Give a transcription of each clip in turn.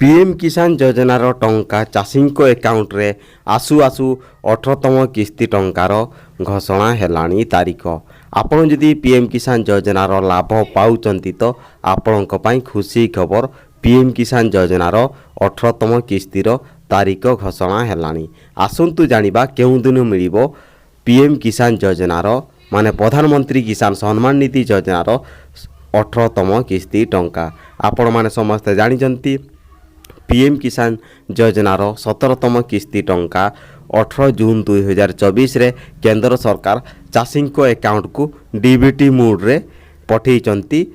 PM किसान योजनार टंका चाषी एकाउंट रे आसु आसु 18तम किस्ती टंकार घोषणा हेलानी तारीख। आपण जदि पीएम किसान योजनार लाभ पाउचंती तो आपणक पई खुशी खबर। पीएम किसान योजनार 18तम किस्तीर तारीख घोषणा हेलानी। आसंतु जानिबा केउं दिन मिलिबो पीएम किसान योजनार माने प्रधानमंत्री किसान सम्मान निधि योजनार 18तम किस्ती टंका। आपण माने समस्त जानिचंती पीएम किसान योजनार 17तम किस्ती टंका 18 जून 2024 रे केंद्र सरकार चाषी एकाउंट को डीबीटी मोड रे पठेइचंती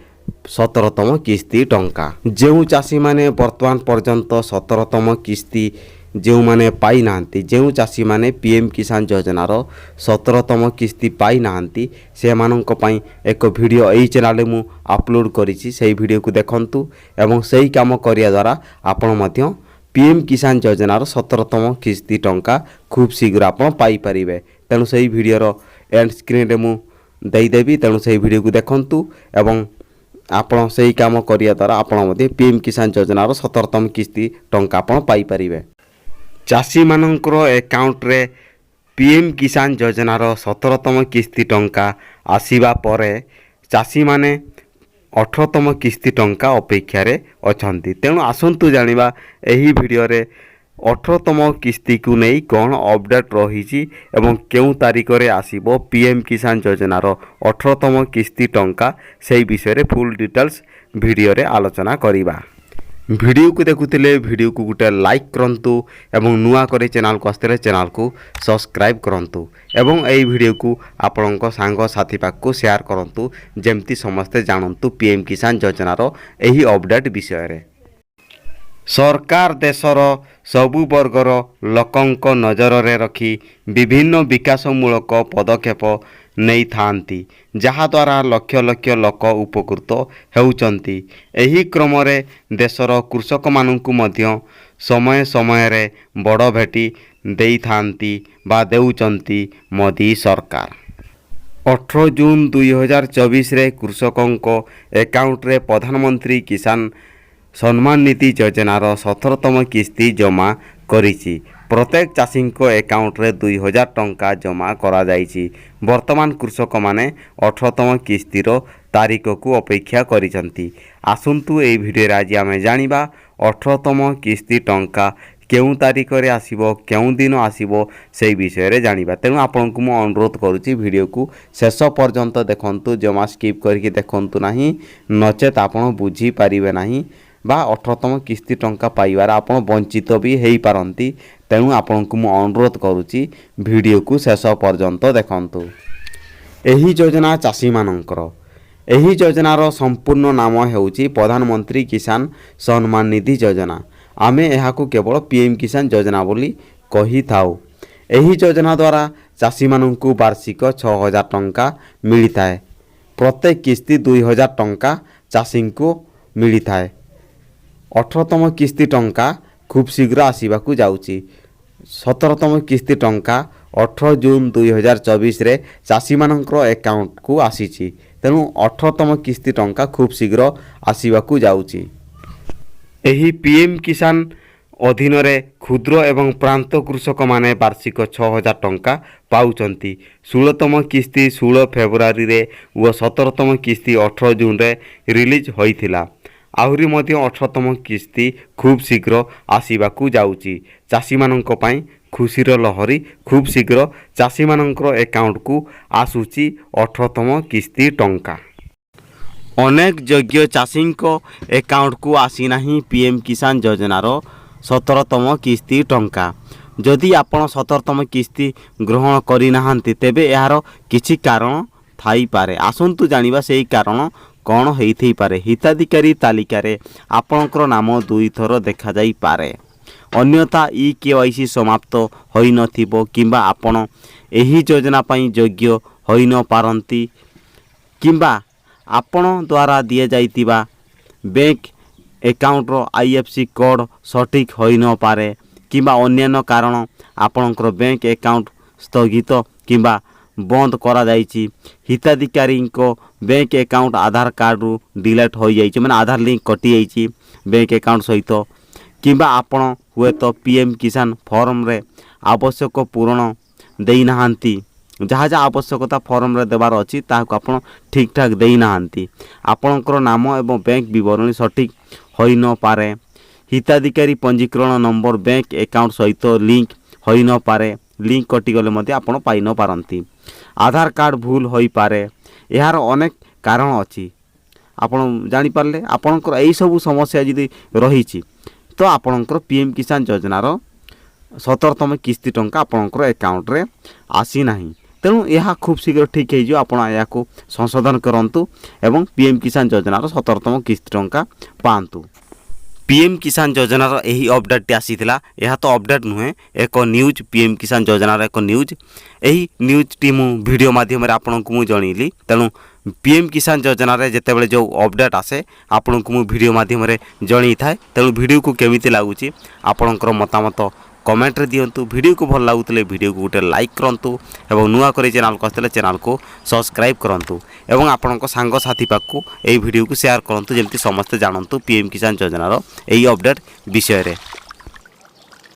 17तम किस्ती टंका। जो चाषी माने वर्तमान पर्यंत 17तम किस्ती जो माने पाई नांती, जो चाषी माने पीएम किसान योजनार 17तम किस्ती पाई नांती से माननक पई एक वीडियो एई चैनल मु अपलोड करिछि। सेही वीडियो को देखंतु एवं सेही काम करिया द्वारा आपण मध्य पीएम किसान योजनार 17तम किस्ती टंका खूब शीघ्र आपण पाई परिबे। तेणु सेही वीडियो रो एंड स्क्रीन रे मु देई देबी। तेणु सेही वीडियो को देखंतु एवं आपण सेही काम करिया द्वारा आपण मध्य पीएम किसान योजनार 17तम किस्ती टंका आपण पाई परिबे। चाषी मानकर एकाउंट रे पीएम किसान योजनार 17तम किस्ती टंका आसीबा परे चाषी माने 18तम किस्ती टंका अपेक्षा रे अछंती। तेणु आसंतु जानिबा एही वीडियो रे 18तम किस्ती को नहीं कौन अपडेट रही एवं केउं तारीख रे आसीबो पीएम किसान योजनार 18तम किस्ती टंका से विषय रे फुल डिटेल्स वीडियो रे आलोचना करिबा। वीडियो को देखुतिले वीडियो को गोटे लाइक करंतु एवं नुआ करे चैनल को आस्ते चैनल को सब्सक्राइब करंतु एवं एई वीडियो को आपणक सांग साथी पाक को शेयर करंतु जेमती समस्ते जानंतु पीएम किसान योजनार एही अपडेट विषय रे। सरकार देशर सबु वर्गर लोकंक नजर रे रखी विभिन्न विकासमूलक पदक्षेप नहीं थांती, जहा द्वारा लक्ष लक्ष लोक उपकृत हेउचंती। एही क्रम रे देशर कृषक माननकु मध्य समय समय रे बड़ भेटी देई थांती बा देउचंती मोदी सरकार। 18 जून 2024 रे कृषकंक एकाउंट रे प्रधानमंत्री किसान सम्मान निधि योजनार 17तम किस्ती जमा करिछि। प्रत्येक चाषी एकाउंट रे 2000 टंका जमा करा जाइछि। वर्तमान कृषक माने 18तम किस्तीर तारीख को अपेक्षा करिसंती। आसंतु एई वीडियो रे आज आमे जानिबा 18तम किस्ती टंका केउं तारीख रे आसीबो, केउं दिन आसीबो से विषय रे जानिबा। तेणु आपनकु मु अनुरोध करूछि वीडियो को शेष पर्यंत देखंतु, जमा स्किप करके देखंतु नाही, नचेत आपण बुझी पारिबे नाही बा 18तम किस्ती टंका पाइबार आपण वंचित भी हेई पारंती। तेणु आपनकु मु अनुरोध करूछि वीडियो को शेष पर्यंत देखंतु। एही योजना चाषी मानकर एही योजनार संपूर्ण नाम हेउछि प्रधानमंत्री किसान सम्मान निधि योजना। आमे एहाकु केवल पीएम किसान योजना बोली कहि थाउ। एही योजना द्वारा चाषी माननकु वार्षिक 6000 टंका मिलिथाए। प्रत्येक किस्ती 2000 टंका चाषी को मिलिथाए। 18तम किस्ती टंका खूब शीघ्र आसीबाकू जाउची। 17तम किस्ती टंका 18 जून 2024 रे चाषी मानकर एकाउंट को आसीची। तेणु 18तम किस्ती टंका खूब शीघ्र आसीबाकू जाउची। एही पीएम किसान अधीन रे क्षुद्र एवं प्रांत कृषक माने वार्षिक 6000 टंका पाउचंती। 16तम किस्ती 16 फेब्रुआरी रे व 17तम किस्ती 18 जून रे रिलीज होइथिला। आहुरी मध्य 18तम किस्ती खूब शीघ्र आसीबाकू जाउची। चाषी माननक पई खुशीर लहरी खूब शीघ्र चाषी माननकर एकाउंट को आसुची 18तम किस्ती टंका। अनेक योग्य चाषी एकाउंट को आसी नाही पीएम किसान योजनार 17तम किस्ती टंका। जदि आपण 17तम किस्ती ग्रहण करि नाहांती तेबे यार किछि कारण थाई पारे। आसंतु जानिबा सेही कारण कौन होई पारे। हिताधिकारी तालिका रे आपणकर नाम 2 थर देखा जाई पारे। अन्यथा ekyc समाप्त होई नथिबो किंबा आपण एही योजना पई योग्य होई न पारंती किंबा आपण द्वारा दिए जाइतिबा बैंक अकाउंट रो IFC कोड सठिक होई न पारे किंबा अन्य कारण आपणकर बैंक अकाउंट स्थगित किंबा बंद करा जाइछि। हिताधिकारी को बैंक अकाउंट आधार कार्ड रु डिलीट हो जाइछि, माने आधार लिंक कटि जाइछि बैंक अकाउंट सहित किंबा आपण हुए तो पीएम किसान फॉर्म रे आवश्यक पूरण देई नाहांती जहाँ जहाँ आवश्यकता फॉर्म रे देवार अच्छी ताकू आप ठीक ठाक देई नाहांती आपणकर नाम एवं बैंक विवरणी सठिक होई न पारे हिताधिकारी पंजीकरण नंबर बैंक अकाउंट सहित लिंक होई न पारे लिंक कटिगले मध्य आपण पाई न पारंती आधार कार्ड भूल होई पारे यार अनेक कारण अच्छी आपण जानि पारले आपणकर एई सब समस्या यदि रही तो आपणकर पीएम किसान योजनार 17तम किस्ती टंका आपणकर अकाउंट रे आसी नाही तेणु यह खूब शीघ्र ठीक हो आप संशोधन करंतु एवं पीएम किसान योजनार 17तम किस्ती टंका पांतु। पीएम किसान योजनार यही अपडेट आसीथिला यह तो अपडेट नुहे एक न्यूज पीएम किसान योजनार एक न्यूज यही न्यूज टी मु वीडियो माध्यम आपन को मु जणैली तेणु पीएम किसान योजनार जितेबाला जो अपडेट आसे आपन को मु वीडियो माध्यम जणै थाए तेणु वीडियो को केमिति लागुची आपनकर मतामत कमेंट रे दियंतु वीडियो को भल लागुतले वीडियो को गोटे लाइक करंतु एवं नुआ करे चैनल को आसले चैनल को सब्सक्राइब करंतु एवं आपनक सांग साथी पाखु एई वीडियो को शेयर करंतु जेमति समस्त जानंतु पीएम किसान योजनार एई अपडेट विषय रे।